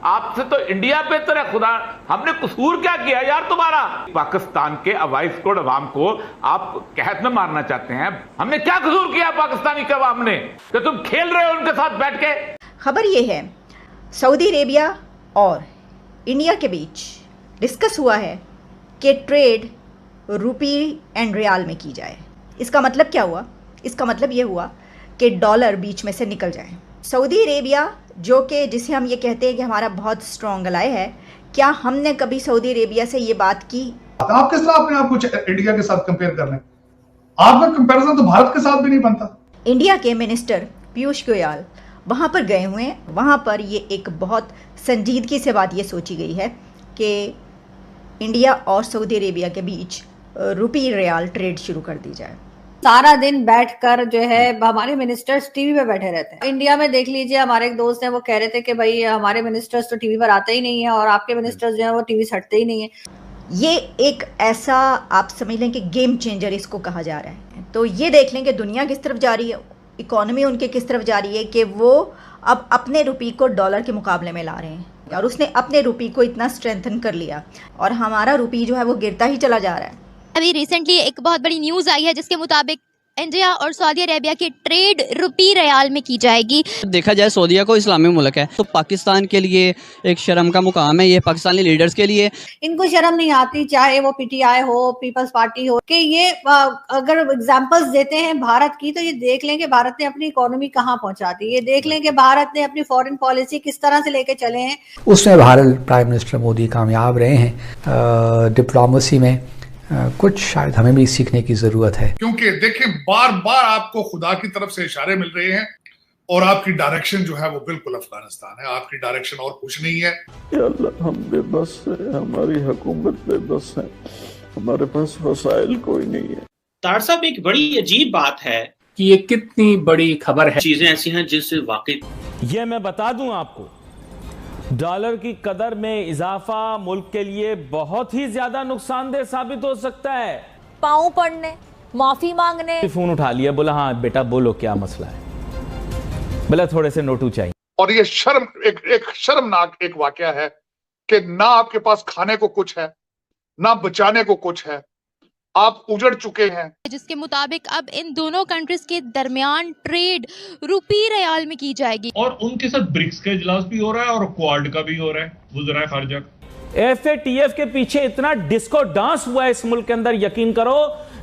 आपसे तो इंडिया बेहतर है। खुदा, हमने कसूर क्या किया यार तुम्हारा? पाकिस्तान के अवाइस कोड अवाम को आप कहत में मारना चाहते हैं। हमने क्या कसूर किया पाकिस्तानी के अवाम ने कि तुम खेल रहे हो उनके साथ बैठ के? खबर ये है, सऊदी अरेबिया और इंडिया के बीच डिस्कस हुआ है कि ट्रेड रुपी एंड रियाल में की जाए। इसका मतलब क्या हुआ? इसका मतलब ये हुआ कि डॉलर बीच में से निकल जाए। सऊदी अरेबिया जो कि जिसे हम ये कहते हैं कि हमारा बहुत स्ट्रॉन्ग अलाय है, क्या हमने कभी सऊदी अरेबिया से ये बात की? आप किस तरह अपने आप को इंडिया के साथ कंपेयर कर रहे हैं? आपका कंपैरिजन तो भारत के साथ भी नहीं बनता। इंडिया के मिनिस्टर पीयूष गोयल वहाँ पर गए हुए हैं। वहाँ पर ये एक बहुत संजीदगी से बात ये सोची गई है कि इंडिया और सऊदी अरेबिया के बीच रुपी रियाल ट्रेड शुरू कर दी जाए। सारा दिन बैठकर जो है हमारे मिनिस्टर्स टीवी पे बैठे रहते हैं। इंडिया में देख लीजिए, हमारे एक दोस्त हैं, वो कह रहे थे कि भाई हमारे मिनिस्टर्स तो टीवी पर आते ही नहीं है और आपके मिनिस्टर्स जो है वो टीवी से हटते ही नहीं है। ये एक ऐसा आप समझ लें कि गेम चेंजर इसको कहा जा रहा है। तो ये देख लें कि दुनिया किस तरफ जा रही है, इकोनॉमी उनके किस तरफ जा रही है कि वो अब अपने रुपये को डॉलर के मुकाबले में ला रहे हैं। और उसने अपने रुपये को इतना स्ट्रेंथन कर लिया और हमारा रुपये जो है वो गिरता ही चला जा रहा है। अभी रिसेंटली एक बहुत बड़ी न्यूज़ आई है जिसके मुताबिक इंडिया और सऊदी अरेबिया की ट्रेड रुपी रियाल में की जाएगी। देखा जाए सऊदीया को इस्लामी मुल्क है तो पाकिस्तान के लिए एक शर्म का मुकाम है, ये पाकिस्तानी लीडर्स के लिए। इनको शर्म नहीं आती, चाहे वो पीटीआई हो, पीपल्स पार्टी हो, कि ये अगर एग्जांपल्स देते हैं भारत की तो ये देख लें कि भारत ने अपनी इकोनॉमी कहाँ पहुंचा दी। ये देख लें कि भारत ने अपनी फॉरेन पॉलिसी किस तरह से लेके चले हैं। उसमें भारत प्राइम मिनिस्टर मोदी कामयाब रहे हैं डिप्लोमेसी में। कुछ शायद हमें भी सीखने की जरूरत है, क्योंकि देखिए बार बार आपको खुदा की तरफ से इशारे मिल रहे हैं और आपकी डायरेक्शन जो है वो बिल्कुल अफगानिस्तान है। आपकी डायरेक्शन और कुछ नहीं है। या अल्लाह, हम बेबस है, हमारी हुकूमत बेबस है, हमारे पास वसाइल कोई नहीं है। तार साहब, एक बड़ी अजीब बात है कि ये कितनी बड़ी खबर है। चीजें ऐसी हैं जिससे वाकई ये मैं बता दूं आपको, डॉलर की कदर में इजाफा मुल्क के लिए बहुत ही ज्यादा नुकसानदेह साबित हो सकता है। पाँव पड़ने, माफी मांगने, फोन उठा लिया, बोला हाँ बेटा बोलो क्या मसला है, बोला थोड़े से नोटू चाहिए। और ये एक शर्मनाक एक वाकया है कि ना आपके पास खाने को कुछ है, ना बचाने को कुछ है, आप उजड़ चुके हैं। जिसके मुताबिक अब इन दोनों कंट्रीज के दरमियान ट्रेड रुपी रियाल में की जाएगी। और उनके साथ ब्रिक्स का इजलास भी हो रहा है और क्वाड का भी हो रहा है, वज़राए खारजा। FATF के पीछे इतना डिस्को डांस हुआ है इस मुल्क के अंदर, यकीन करो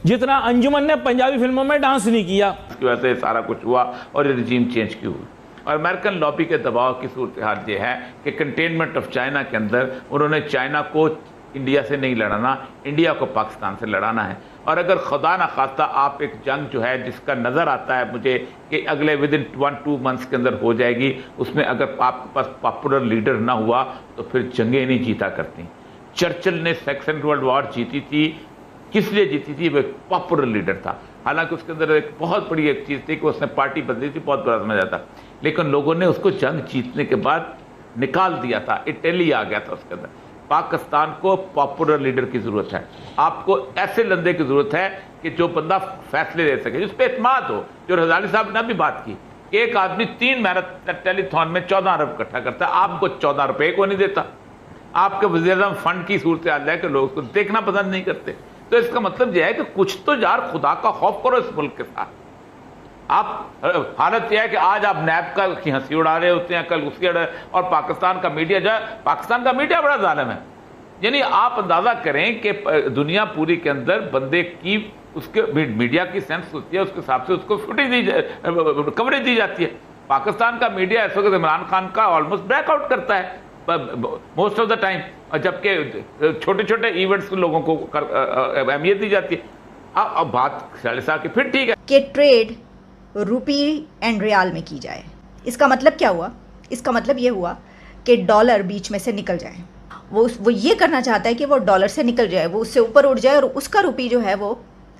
जितना अंजुमन ने पंजाबी फिल्मों में डांस नहीं किया। इसकी वजह से सारा कुछ हुआ और ये रिजीम चेंज क्यों हुई। और अमेरिकन लॉबी के दबाव की सूरत हाल ये है कि कंटेनमेंट ऑफ चाइना के अंदर उन्होंने चाइना को इंडिया से नहीं लड़ाना, इंडिया को पाकिस्तान से लड़ाना है। और अगर खुदा ना खास्ता आप एक जंग जो है जिसका नज़र आता है मुझे कि अगले विद इन 1-2 मंथ्स के अंदर हो जाएगी, उसमें अगर आपके पास पॉपुलर लीडर ना हुआ तो फिर जंगें नहीं जीता करती। चर्चिल ने सेकंड वर्ल्ड वॉर जीती थी, किस लिए जीती थी? वो एक पॉपुलर लीडर था। हालांकि उसके अंदर एक बहुत बड़ी एक चीज़ थी कि उसने पार्टी बदली थी, बहुत बड़ा समझा था, लेकिन लोगों ने उसको जंग जीतने के बाद निकाल दिया था। इटली आ गया था उसके अंदर। पाकिस्तान को पॉपुलर लीडर की जरूरत है। आपको ऐसे लंदे की जरूरत है कि जो बंदा फैसले ले सके, जिस पे इत्मीनान हो। जो रज़ाली साहब ने भी बात की, एक आदमी 3 मैराथन टेलीथॉन में 14 अरब इकट्ठा करता है, आपको 14 रुपए को नहीं देता। आपके वज़ीर-ए-आज़म फंड की सूरत हाल है कि लोग उसको देखना पसंद नहीं करते। तो इसका मतलब यह है कि कुछ तो यार खुदा का खौफ करो इस मुल्क के साथ। आप हालत यह है कि आज आप नैब का की हंसी उड़ा रहे होते हैं, कल उसकी और पाकिस्तान का मीडिया जो है, पाकिस्तान का मीडिया बड़ा जालिम है। यानी आप अंदाजा करें कि दुनिया पूरी के अंदर बंदे की उसके मीडिया की सेंस होती है, उसके हिसाब से उसको फुटेज कवरेज दी जाती है। पाकिस्तान का मीडिया इस वक्त इमरान खान का ऑलमोस्ट ब्रेकआउट करता है मोस्ट ऑफ द टाइम, जबकि छोटे छोटे इवेंट्स लोगों को अहमियत दी जाती है। अब बात साहब की फिर ठीक है कि ट्रेड रुपी एंड रियाल में की जाए। इसका मतलब क्या हुआ? इसका मतलब ये हुआ कि डॉलर बीच में से निकल जाए। वो ये करना चाहता है कि वो डॉलर से निकल जाए, वो उससे ऊपर उठ जाए और उसका रुपये जो है वो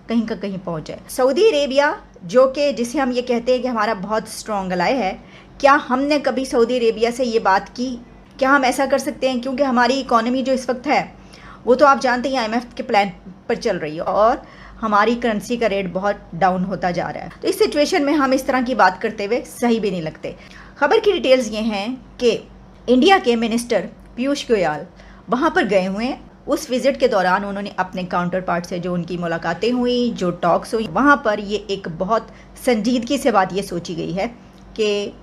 कहीं का कहीं पहुंच जाए। सऊदी अरेबिया जो कि जिसे हम ये कहते हैं कि हमारा बहुत स्ट्रॉन्ग अलाय है, क्या हमने कभी सऊदी अरेबिया से ये बात की? क्या हम ऐसा कर सकते हैं? क्योंकि हमारी इकॉनमी जो इस वक्त है वो तो आप जानते हैं IMF के प्लान पर चल रही है और हमारी करेंसी का रेट बहुत डाउन होता जा रहा है। तो इस सिचुएशन में हम इस तरह की बात करते हुए सही भी नहीं लगते। खबर की डिटेल्स ये हैं कि इंडिया के मिनिस्टर पीयूष गोयल वहाँ पर गए हुए हैं। उस विजिट के दौरान उन्होंने अपने काउंटर पार्ट से जो उनकी मुलाकातें हुई, जो टॉक्स हुई, वहाँ पर ये एक बहुत संजीदगी से बात ये सोची गई है कि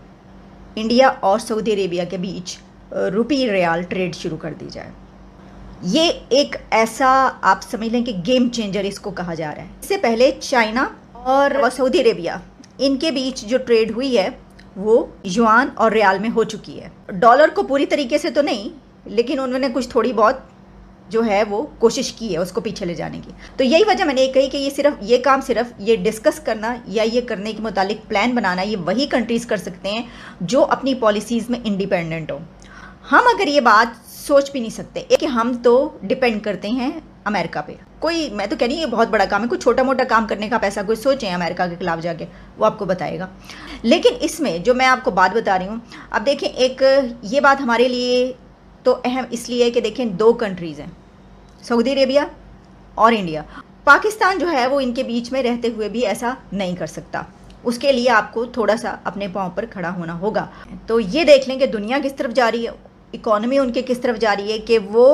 इंडिया और सऊदी अरेबिया के बीच रुपी रियाल ट्रेड शुरू कर दी जाए। ये एक ऐसा आप समझ लें कि गेम चेंजर इसको कहा जा रहा है। इससे पहले चाइना और सऊदी अरेबिया इनके बीच जो ट्रेड हुई है वो युआन और रियाल में हो चुकी है। डॉलर को पूरी तरीके से तो नहीं, लेकिन उन्होंने कुछ थोड़ी बहुत जो है वो कोशिश की है उसको पीछे ले जाने की। तो यही वजह मैंने ये कही कि ये डिस्कस करना या ये करने के मुतालिक प्लान बनाना ये वही कंट्रीज़ कर सकते हैं जो अपनी पॉलिसीज़ में इंडिपेंडेंट हो। हम अगर ये बात सोच भी नहीं सकते कि हम तो डिपेंड करते हैं अमेरिका पे। कोई, मैं तो कह रही हूँ ये बहुत बड़ा काम है, कोई छोटा मोटा काम करने का पैसा कोई सोचें अमेरिका के खिलाफ जाके, वो आपको बताएगा। लेकिन इसमें जो मैं आपको बात बता रही हूँ, अब देखें, एक ये बात हमारे लिए तो अहम इसलिए है कि देखें 2 कंट्रीज़ हैं, सऊदी अरेबिया और इंडिया। पाकिस्तान जो है वो इनके बीच में रहते हुए भी ऐसा नहीं कर सकता। उसके लिए आपको थोड़ा सा अपने पाँव पर खड़ा होना होगा। तो ये देख लें कि दुनिया किस तरफ जा रही है, इकोनॉमी उनके किस तरफ जा रही है कि वो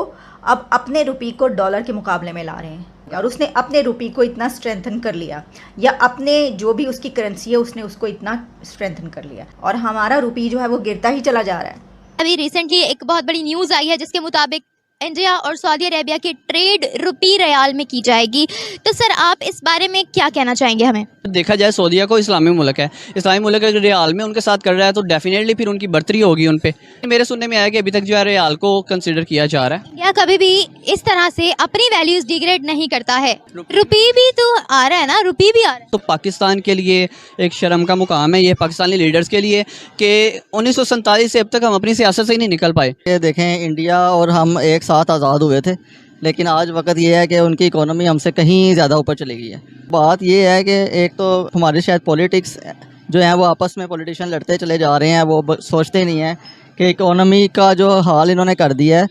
अब अपने रुपये को डॉलर के मुकाबले में ला रहे हैं। और उसने अपने रुपये को इतना स्ट्रेंथन कर लिया, या अपने जो भी उसकी करेंसी है उसने उसको इतना स्ट्रेंथन कर लिया, और हमारा रुपये जो है वो गिरता ही चला जा रहा है। अभी रिसेंटली एक बहुत बड़ी न्यूज़ आई है जिसके मुताबिक इंडिया और सऊदी अरेबिया की ट्रेड रुपी रियाल में की जाएगी। तो सर आप इस बारे में क्या कहना चाहेंगे हमें? देखा जाए सऊदीया को इस्लामी मुल्क है, इस्लामी मुल्क अगर रियाल में उनके साथ कर रहा है तो डेफिनेटली फिर उनकी बढ़तरी होगी उन पे। मेरे सुनने में आया कि अभी तक जो है रियाल को कंसिडर किया जा रहा है। इंडिया कभी भी इस तरह से अपनी वैल्यूज डिग्रेड नहीं करता है। रुपी भी तो आ रहा है ना, रुपी भी आ रहा है। तो पाकिस्तान के लिए एक शर्म का मुकाम है ये, पाकिस्तानी लीडर्स के लिए, कि 1947 से अब तक हम अपनी सियासत से ही नहीं निकल पाए। ये देखें, इंडिया और हम एक साथ आज़ाद हुए थे, लेकिन आज वक्त ये है कि उनकी इकोनॉमी हमसे कहीं ज़्यादा ऊपर चली गई है। बात ये है कि एक तो हमारे शायद पॉलिटिक्स जो है वो आपस में पॉलिटिशियन लड़ते चले जा रहे हैं, वो सोचते नहीं हैं कि इकोनॉमी का जो हाल इन्होंने कर दिया है,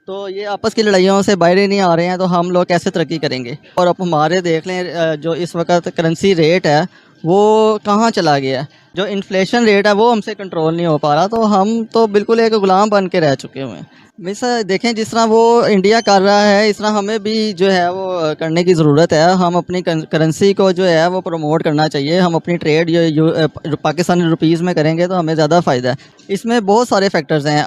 तो ये आपस की लड़ाइयों से बाहर ही नहीं आ रहे हैं, तो हम लोग कैसे तरक्की करेंगे। और अब हमारे देख लें जो इस वक्त करेंसी रेट है वो कहाँ चला गया है, जो इन्फ्लेशन रेट है वो हमसे कंट्रोल नहीं हो पा रहा, तो हम तो बिल्कुल एक गुलाम बन के रह चुके हुए हैं। वैसे देखें, जिस तरह वो इंडिया कर रहा है इस तरह हमें भी जो है वो करने की ज़रूरत है। हम अपनी करेंसी को जो है वो प्रमोट करना चाहिए। हम अपनी ट्रेड पाकिस्तानी रुपीज़ में करेंगे तो हमें ज़्यादा फ़ायदा है। इसमें बहुत सारे फैक्टर्स हैं।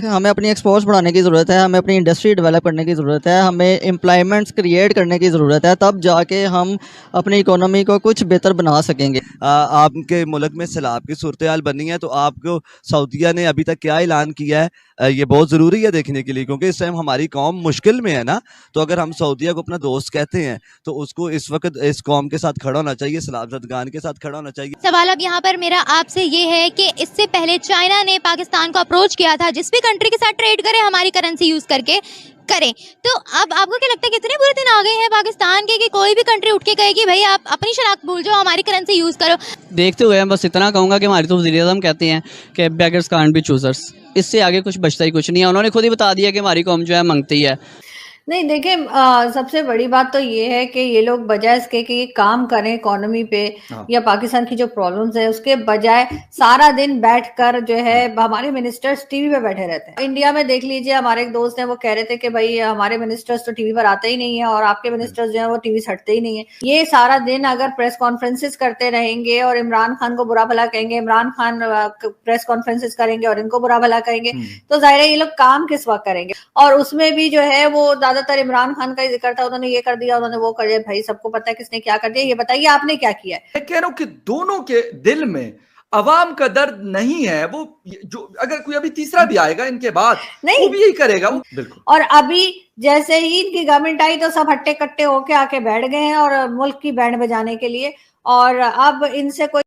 हमें अपनी एक्सपोर्ट्स बढ़ाने की ज़रूरत है, हमें अपनी इंडस्ट्री डेवलप करने की ज़रूरत है, हमें एम्प्लॉयमेंट्स क्रिएट करने की ज़रूरत है, तब जाके हम अपनी इकोनॉमी को कुछ बेहतर बना सकेंगे। आपके मुल्क में सैलाब की सूरत हाल बनी है, तो आपको सऊदीया ने अभी तक क्या ऐलान किया है, ये बहुत ज़रूरी है देखने के लिए, क्योंकि इस टाइम हमारी कौम मुश्किल में है ना। तो अगर हम सऊदीया को अपना दोस्त कहते हैं तो उसको इस वक्त इस कौम के साथ खड़ा होना चाहिए, सैलाब ज़दगान के साथ खड़ा होना चाहिए। सवाल अब यहाँ पर मेरा आपसे ये है कि इससे पहले चाइना ने पाकिस्तान को अप्रोच किया था, जिस भी कंट्री के साथ ट्रेड करे हमारी करेंसी यूज करके करें। तो अब आपको क्या लगता है कितने बुरे दिन आ गए हैं पाकिस्तान के कि कोई भी कंट्री उठ के कहेगी भाई आप अपनी शनाख्त भूल जाओ, हमारी करेंसी यूज करो? देखते हुए बस इतना कहूँगा कि हमारी तो वज़ीर-ए-आज़म कहते हैं कि बेगर्स कांट बी चूजर्स, इससे आगे कुछ बचता ही कुछ नहीं है। उन्होंने खुद ही बता दिया कि हमारी कौम जो है मांगती है। नहीं देखिए, सबसे बड़ी बात तो ये है कि ये लोग बजाय इसके कि ये काम करें इकोनॉमी पे या पाकिस्तान की जो प्रॉब्लम्स है उसके बजाय सारा दिन बैठकर जो है हमारे मिनिस्टर्स टीवी पे बैठे रहते हैं। इंडिया में देख लीजिए, हमारे एक दोस्त हैं वो कह रहे थे कि भाई हमारे मिनिस्टर्स तो टीवी पर आते ही नहीं है और आपके मिनिस्टर्स जो है वो टीवी से हटते ही नहीं है। ये सारा दिन अगर प्रेस कॉन्फ्रेंसेस करते रहेंगे और इमरान खान को बुरा भला कहेंगे, इमरान खान प्रेस कॉन्फ्रेंसेस करेंगे और इनको बुरा भला कहेंगे, तो जाहिर है ये लोग काम किस वक्त करेंगे। और उसमें भी जो है वो ज्यादातर इमरान खान का ही जिक्र था, उन्होंने ये कर दिया, उन्होंने वो कर दिया। भाई सबको पता है किसने क्या कर दिया, ये बताइए आपने क्या किया है। मैं कह रहा हूं कि दोनों के दिल में अवाम का दर्द नहीं है। वो जो अगर कोई अभी तीसरा भी आएगा इनके बाद नहीं, वो भी यही करेगा। बिल्कुल। और अभी जैसे ही इनकी गवर्नमेंट आई तो सब हट्टे कट्टे होके आके बैठ गए हैं और मुल्क की बैंड बजाने के लिए, और अब इनसे कोई